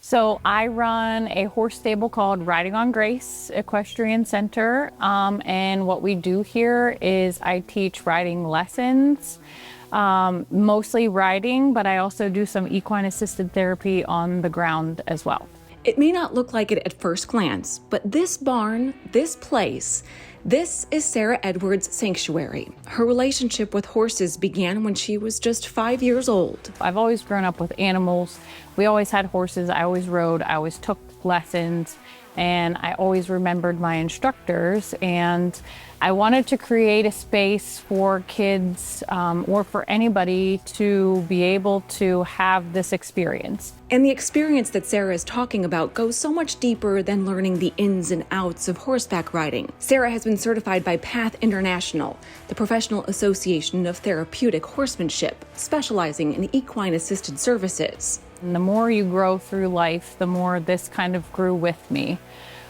So I run a horse stable called Riding on Grace Equestrian Center. And what we do here is I teach riding lessons, mostly riding, but I also do some equine assisted therapy on the ground as well. It may not look like it at first glance, but this barn, this place, this is Sarah Edwards' sanctuary. Her relationship with horses began when she was just 5 years old. I've always grown up with animals. We always had horses. I always rode. I always took lessons, and I always remembered my instructors. And I wanted to create a space for kids or for anybody to be able to have this experience. And the experience that Sarah is talking about goes so much deeper than learning the ins and outs of horseback riding. Sarah has been certified by Path International, the professional association of therapeutic horsemanship, specializing in equine assisted services. And the more you grow through life, the more this kind of grew with me.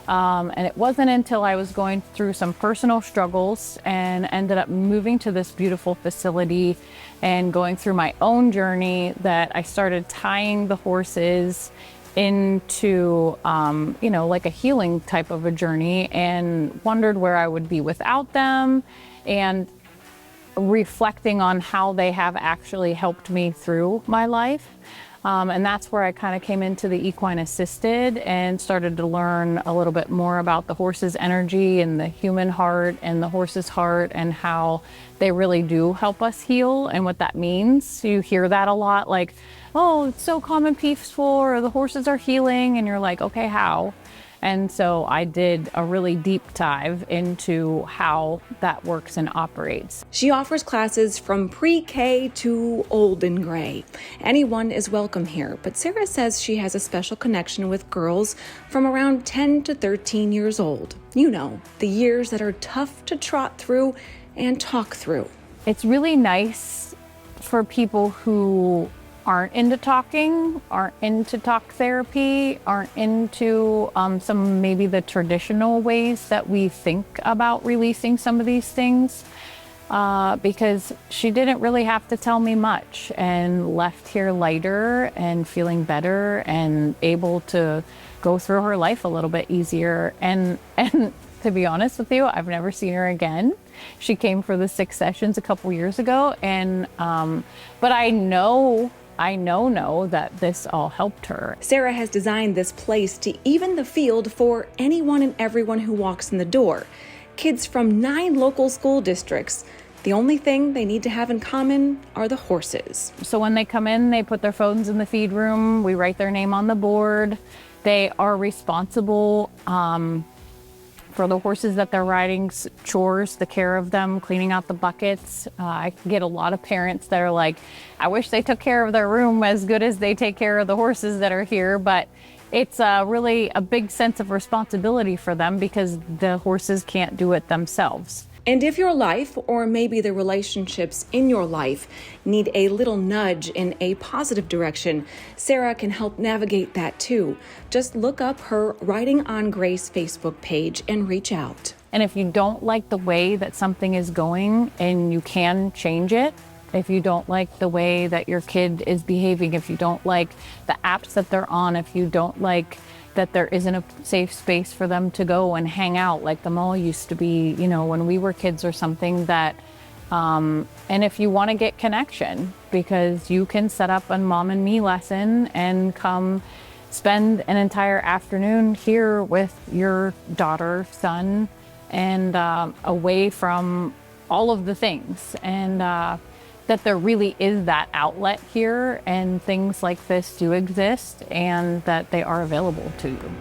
And it wasn't until I was going through some personal struggles and ended up moving to this beautiful facility and going through my own journey that I started tying the horses into, like a healing type of a journey, and wondered where I would be without them, and reflecting on how they have actually helped me through my life. And that's where I kind of came into the equine assisted and started to learn a little bit more about the horse's energy and the human heart and the horse's heart, and how they really do help us heal and what that means. You hear that a lot, like, oh, it's so calm and peaceful, or the horses are healing, and you're like, okay, how? And so I did a really deep dive into how that works and operates. She offers classes from pre-K to old and gray. Anyone is welcome here, but Sarah says she has a special connection with girls from around 10 to 13 years old. You know, the years that are tough to trot through and talk through. It's really nice for people who aren't into talking, aren't into talk therapy, aren't into some maybe the traditional ways that we think about releasing some of these things, because she didn't really have to tell me much, and left here lighter and feeling better and able to go through her life a little bit easier. And to be honest with you, I've never seen her again. She came for the 6 sessions a couple years ago, and but I know that this all helped her. Sarah has designed this place to even the field for anyone and everyone who walks in the door. Kids from 9 local school districts. The only thing they need to have in common are the horses. So when they come in, they put their phones in the feed room. We write their name on the board. They are responsible for the horses that they're riding, chores, the care of them, cleaning out the buckets. I get a lot of parents that are like, I wish they took care of their room as good as they take care of the horses that are here, but it's really a big sense of responsibility for them because the horses can't do it themselves. And if your life, or maybe the relationships in your life, need a little nudge in a positive direction, Sarah can help navigate that too. Just look up her Riding on Grace Facebook page and reach out. And if you don't like the way that something is going, and you can change it, if you don't like the way that your kid is behaving, if you don't like the apps that they're on, if you don't like that there isn't a safe space for them to go and hang out like the mall used to be, when we were kids or something, that, and if you want to get connection, because you can set up a mom and me lesson and come spend an entire afternoon here with your daughter, son, and away from all of the things. And that there really is that outlet here, and things like this do exist, and that they are available to you.